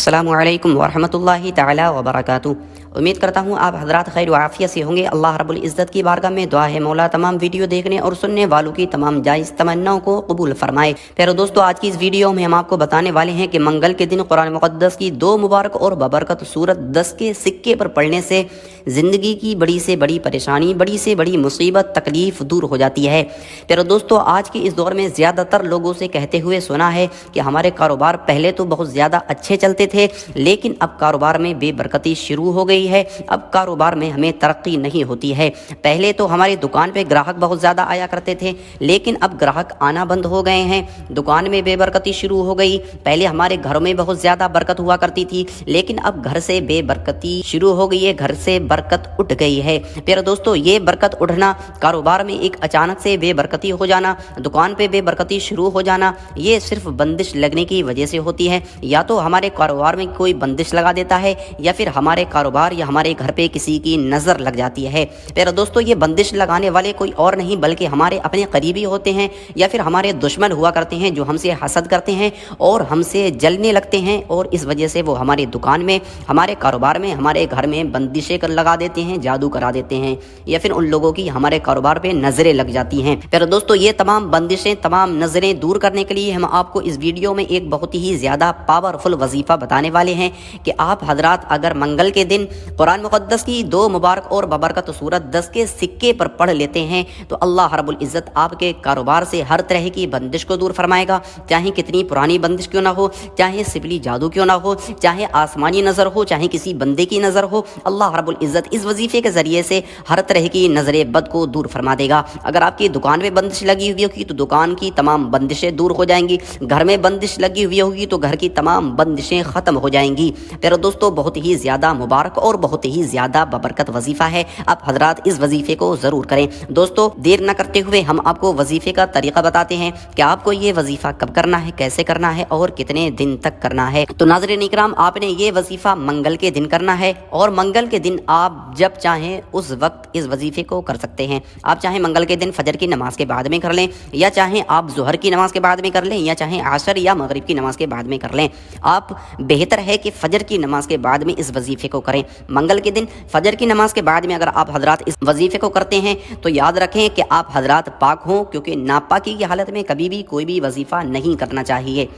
अस्सलामु अलैकुम वरहमतुल्लाहि ताला वबरकातुहू। उम्मीद करता हूँ आप हज़रात खैर व आफ़ियत से होंगे। अल्लाह रब्बुल इज़्ज़त की बारगाह में दुआ है मौला तमाम वीडियो देखने और सुनने वालों की तमाम जायज़ तमन्नाओं को कबूल फरमाए। प्यारे दोस्तों, आज की इस वीडियो में हम आपको बताने वाले हैं कि मंगल के दिन कुरान मुक़द्दस की दो मुबारक और बबरकत सूरत 10 के सिक्के पर पढ़ने से ज़िंदगी की बड़ी से बड़ी परेशानी, बड़ी से बड़ी मुसीबत, तकलीफ़ दूर हो जाती है। प्यारे दोस्तों, आज के इस दौर में ज़्यादातर लोगों से कहते हुए सुना है कि हमारे कारोबार पहले तो बहुत ज़्यादा अच्छे चलते थे, लेकिन अब कारोबार में बेबरकती शुरू हो गई है। अब कारोबार में हमें तरक्की नहीं होती है। पहले तो हमारी दुकान पे ग्राहक बहुत ज़्यादा आया करते थे, लेकिन अब ग्राहक आना बंद हो गए हैं। दुकान में बेबरकती शुरू हो गई। पहले हमारे घरों में बहुत ज़्यादा बरकत हुआ करती थी, लेकिन अब घर से बेबरकती शुरू हो गई है, घर से बरकत उठ गई है। प्यारे दोस्तों, ये बरकत उठना, कारोबार में एक अचानक से बेबरकती हो जाना, दुकान पे बेबरकती शुरू हो जाना, ये सिर्फ बंदिश लगने की वजह से होती है। या तो हमारे कारोबार में कोई बंदिश लगा देता है, या फिर हमारे कारोबार या हमारे घर पे किसी की नज़र लग जाती है। प्यारे दोस्तों, ये बंदिश लगाने वाले कोई और नहीं बल्कि हमारे अपने करीबी होते हैं, या फिर हमारे दुश्मन हुआ करते हैं जो हमसे हसद करते हैं और हमसे जलने लगते हैं, और इस वजह से वो हमारी दुकान में, हमारे कारोबार में, हमारे घर में बंदिशें कर लगा देते हैं, जादू करा देते हैं, या फिर उन लोगों की हमारे कारोबार पे नज़रें लग जाती हैं। प्यारे दोस्तों, ये तमाम बंदिशें, तमाम नज़रें दूर करने के लिए हम आपको इस वीडियो में एक बहुत ही ज़्यादा पावरफुल वजीफ़ा बताने वाले हैं कि आप हजरात अगर मंगल के दिन कुरान मुक़द्दस की दो मुबारक और बबरकत सूरत 10 के सिक्के पर पढ़ लेते हैं तो अल्लाह रब्बुल इज़्ज़त आपके कारोबार से हर तरह की बंदिश को दूर फरमाएगा। चाहे कितनी पुरानी बंदिश क्यों ना हो, चाहे सिबली जादू क्यों ना हो, चाहे आसमानी नज़र हो, चाहे किसी बंदे की नज़र हो, अल्लाह रब्बुल इज़्ज़त इस वजीफ़े के ज़रिए से हर तरह की नज़र बद को दूर फरमा देगा। अगर आपकी दुकान में बंदिश लगी हुई होगी तो दुकान की तमाम बंदिशें दूर हो जाएंगी। घर में बंदिश लगी हुई होगी तो घर की तमाम बंदिशें ख़त्म हो जाएंगी। प्यारे दोस्तों, बहुत ही ज़्यादा मुबारक और बहुत ही ज़्यादा बबरकत वजीफ़ा है। आप हजरात इस वजीफ़े को ज़रूर करें। दोस्तों, देर न करते हुए हम आपको वजीफ़े का तरीक़ा बताते हैं कि आपको ये वजीफ़ा कब करना है, कैसे करना है और कितने दिन तक करना है। तो नाज़रीन इकराम, आपने ये वजीफ़ा मंगल के दिन करना है, और मंगल के दिन आप जब चाहें उस वक्त इस वजीफ़े को कर सकते हैं। आप चाहें मंगल के दिन फजर की नमाज के बाद में कर लें, या चाहें आप ज़ोहर की नमाज के बाद में कर लें, या चाहें असर या मगरिब की नमाज के बाद में कर लें। आप बेहतर है कि फजर की नमाज के बाद में इस वजीफ़े को करें। मंगल के दिन फजर की नमाज के बाद में अगर आप हजरात इस वजीफ़े को करते हैं तो याद रखें कि आप हजरात पाक हों, क्योंकि नापाकी की हालत में कभी भी कोई भी वजीफ़ा नहीं करना चाहिए।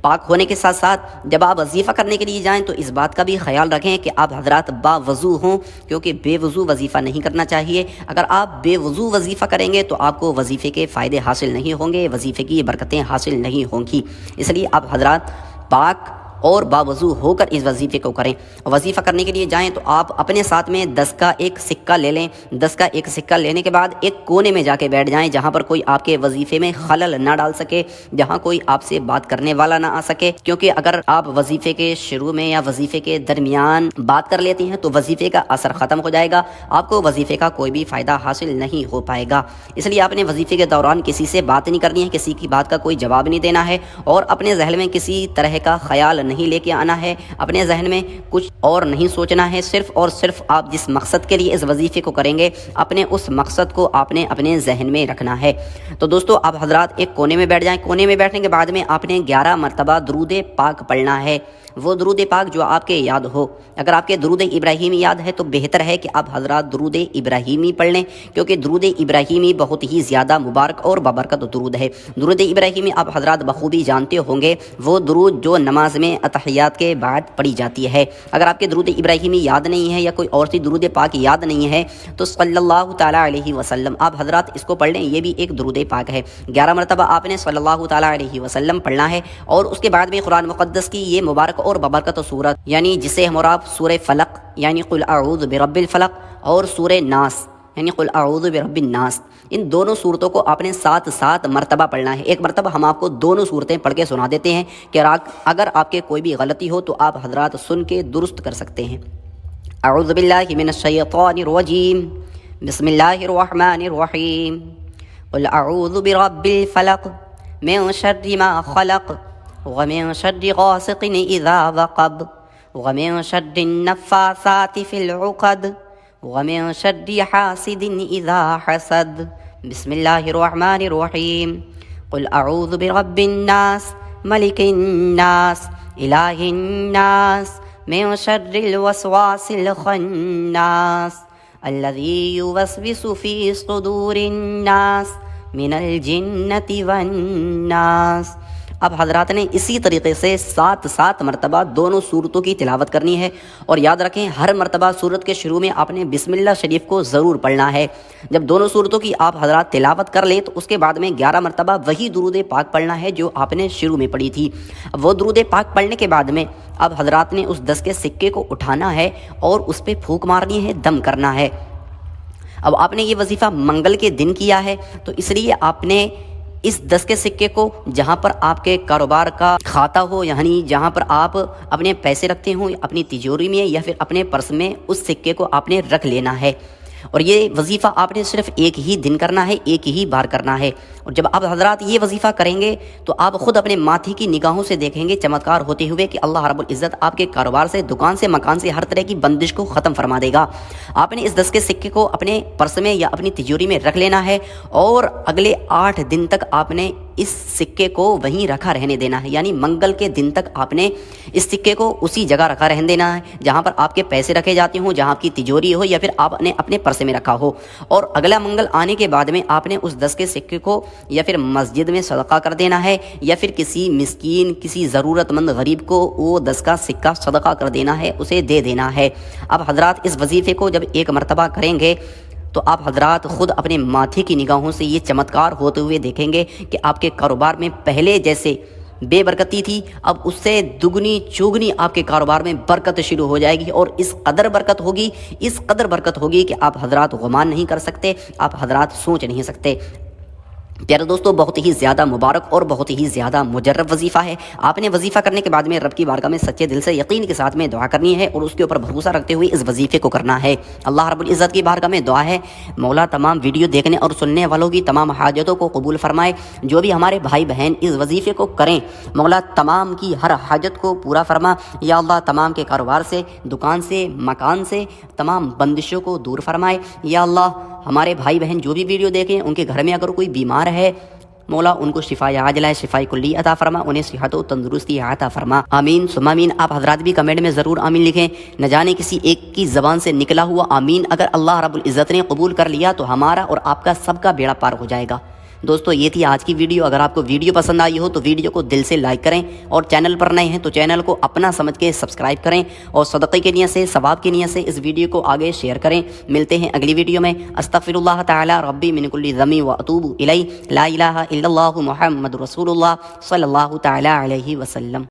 पाक होने के साथ साथ जब आप वजीफ़ा करने के लिए जाएं तो इस बात का भी ख्याल रखें कि आप हजरात बावज़ू हों, क्योंकि बेवज़ू वजीफ़ा नहीं करना चाहिए। अगर आप बेवज़ू वजीफ़ा करेंगे तो आपको वजीफ़े के फ़ायदे हासिल नहीं होंगे, वजीफ़े की बरकतें हासिल नहीं होंगी। इसलिए आप हजरात पाक और बावज़ू होकर इस वजीफ़े को करें। वजीफ़ा करने के लिए जाएं तो आप अपने साथ में 10 का एक सिक्का ले लें। 10 का एक सिक्का लेने के बाद एक कोने में जाके बैठ जाएं, जहां पर कोई आपके वजीफ़े में खलल ना डाल सके, जहां कोई आपसे बात करने वाला ना आ सके। क्योंकि अगर आप वजीफ़े के शुरू में या वजीफ़े के दरमियान बात कर लेती हैं तो वजीफ़े का असर ख़त्म हो जाएगा, आपको वजीफ़े का कोई भी फ़ायदा हासिल नहीं हो पाएगा। इसलिए आपने वजीफ़े के दौरान किसी से बात नहीं करनी है, किसी की बात का कोई जवाब नहीं देना है, और अपने जहन में किसी तरह का ख्याल नहीं लेके आना है। अपने जहन में कुछ और नहीं सोचना है। सिर्फ और सिर्फ आप जिस मकसद के लिए इस वजीफ़े को करेंगे, अपने उस मकसद को आपने अपने जहन में रखना है। तो दोस्तों, आप हजरात एक कोने में बैठ जाएं। कोने में बैठने के बाद में आपने 11 मरतबा दुरूद पाक पढ़ना है। वो दुरूद पाक जो आपके याद हो। अगर आपके दुरूद इब्राहीमी याद है तो बेहतर है कि आप हजरात दुरूद इब्राहीमी पढ़ लें, क्योंकि दुरूद इब्राहीमी बहुत ही ज़्यादा मुबारक और बबरकत दुरूद है। दुरूद इब्राहीमी आप हजरात बखूबी जानते होंगे, वो दुरूद जो नमाज में अतहियात के बाद पढ़ी जाती है। अगर आपके दुरूद इब्राहीमी याद नहीं है या कोई और सी दुरूद पाक याद नहीं है तो सल्लल्लाहु ताला अलैहि वसल्लम आप हजरात इसको पढ़ लें। ये भी एक दुरूद पाक है। 11 मरतबा आपने सल्लल्लाहु ताला अलैहि वसल्लम पढ़ना है, और उसके बाद में कुरान मुक़द्दस की ये मुबारक और बबरकत सूरत, यानी जिसे हम और आप सूरह फलक यानी कुल अऊज़ु बिरब्बिल फलक और सूरह नास यानी कुल अऊज़ु बिरब्बिन नास, इन दोनों सूरतों को आपने 7 मरतबा पढ़ना है। एक मरतबा हम आपको दोनों सूरतें पढ़ के सुना देते हैं कि अगर आपके कोई भी गलती हो तो आप हजरात सुन के दुरुस्त कर सकते हैं। अऊज़ु बिल्लाहि मिनश शैतानिर रजीम, बिस्मिल्लाहिर रहमानिर रहीम, कुल अऊज़ु बिरब्बिल फलक मिन शर्रि मा खलक व मिन शर्रि गासिकिन इज़ा वक़ब व मिन शर्रि नफ़्फ़ासाति फ़िल उक़द व मिन शर्रि हासिदिन इज़ा हसद। बिस्मिल्लाहिर रहमानिर रहीम, कुल अऊज़ु बिरब्बिन नास मलिकिन नास إله الناس من شر الوسواس الخناس الذي يوسوس في صدور الناس من الجنة والناس۔ اب حضرات نے اسی طریقے سے 7 مرتبہ دونوں صورتوں کی تلاوت کرنی ہے، اور یاد رکھیں ہر مرتبہ صورت کے شروع میں آپ نے بسم اللہ شریف کو ضرور پڑھنا ہے۔ جب دونوں صورتوں کی آپ حضرات تلاوت کر لیں تو اس کے بعد میں 11 مرتبہ وہی درود پاک پڑھنا ہے جو آپ نے شروع میں پڑھی تھی۔ اب وہ درود پاک پڑھنے کے بعد میں اب حضرات نے اس 10 کے سکے کو اٹھانا ہے اور اس پہ پھونک مارنی ہے، دم کرنا ہے۔ اب آپ نے یہ وظیفہ منگل کے دن کیا ہے تو اس لیے آپ نے اس 10 کے سکے کو جہاں پر آپ کے کاروبار کا کھاتا ہو، یعنی جہاں پر آپ اپنے پیسے رکھتے ہوں، اپنی تجوری میں یا پھر اپنے پرس میں، اس سکے کو آپ نے رکھ لینا ہے، اور یہ وظیفہ آپ نے صرف ایک ہی دن کرنا ہے، ایک ہی بار کرنا ہے۔ اور جب آپ حضرات یہ وظیفہ کریں گے تو آپ خود اپنے ماتھے کی نگاہوں سے دیکھیں گے چمتکار ہوتے ہوئے کہ اللہ رب العزت آپ کے کاروبار سے، دکان سے، مکان سے ہر طرح کی بندش کو ختم فرما دے گا۔ آپ نے اس 10 کے سکے کو اپنے پرس میں یا اپنی تجوری میں رکھ لینا ہے، اور اگلے 8 دن تک آپ نے اس سکے کو وہیں رکھا رہنے دینا ہے، یعنی منگل کے دن تک آپ نے اس سکے کو اسی جگہ رکھا رہنے دینا ہے جہاں پر آپ کے پیسے رکھے جاتے ہوں، جہاں آپ کی تجوری ہو یا پھر آپ نے اپنے پرس میں رکھا ہو۔ اور اگلا منگل آنے کے بعد میں آپ نے اس 10 کے سکے کو یا پھر مسجد میں صدقہ کر دینا ہے، یا پھر کسی مسکین، کسی ضرورت مند غریب کو وہ 10 کا سکہ صدقہ کر دینا ہے، اسے دے دینا ہے۔ اب حضرات اس وظیفے کو جب ایک مرتبہ کریں گے تو آپ حضرات خود اپنے ماتھے کی نگاہوں سے یہ چمتکار ہوتے ہوئے دیکھیں گے کہ آپ کے کاروبار میں پہلے جیسے بے برکتی تھی، اب اس سے دگنی چوگنی آپ کے کاروبار میں برکت شروع ہو جائے گی، اور اس قدر برکت ہوگی، اس قدر برکت ہوگی کہ آپ حضرات گمان نہیں کر سکتے، آپ حضرات سوچ نہیں سکتے۔ پیارے دوستو، بہت ہی زیادہ مبارک اور بہت ہی زیادہ مجرب وظیفہ ہے۔ آپ نے وظیفہ کرنے کے بعد میں رب کی بارگاہ میں سچے دل سے یقین کے ساتھ میں دعا کرنی ہے، اور اس کے اوپر بھروسہ رکھتے ہوئے اس وظیفے کو کرنا ہے۔ اللہ رب العزت کی بارگاہ میں دعا ہے مولا تمام ویڈیو دیکھنے اور سننے والوں کی تمام حاجتوں کو قبول فرمائے۔ جو بھی ہمارے بھائی بہن اس وظیفے کو کریں، مولا تمام کی ہر حاجت کو پورا فرما۔ یا اللہ تمام کے کاروبار سے، دکان سے، مکان سے تمام بندشوں کو دور فرمائے۔ یا اللہ ہمارے بھائی بہن جو بھی ویڈیو دیکھیں ان کے گھر میں اگر کوئی بیمار ہے، مولا ان کو شفا عاجلہ شفا کلی عطا فرما، انہیں صحت و تندرستی عطا فرما، آمین ثم آمین۔ آپ حضرات بھی کمنٹ میں ضرور آمین لکھیں۔ نہ جانے کسی ایک کی زبان سے نکلا ہوا آمین اگر اللہ رب العزت نے قبول کر لیا تو ہمارا اور آپ کا سب کا بیڑا پار ہو جائے گا۔ دوستو یہ تھی آج کی ویڈیو۔ اگر آپ کو ویڈیو پسند آئی ہو تو ویڈیو کو دل سے لائک کریں، اور چینل پر نئے ہیں تو چینل کو اپنا سمجھ کے سبسکرائب کریں، اور صدقے کی نیت سے، ثواب کی نیت سے اس ویڈیو کو آگے شیئر کریں۔ ملتے ہیں اگلی ویڈیو میں۔ استغفر اللہ تعالی ربی من کل ذنب واتوب الیہ، لا الہ الا اللہ محمد رسول اللہ صلی اللہ تعالی علیہ وسلم۔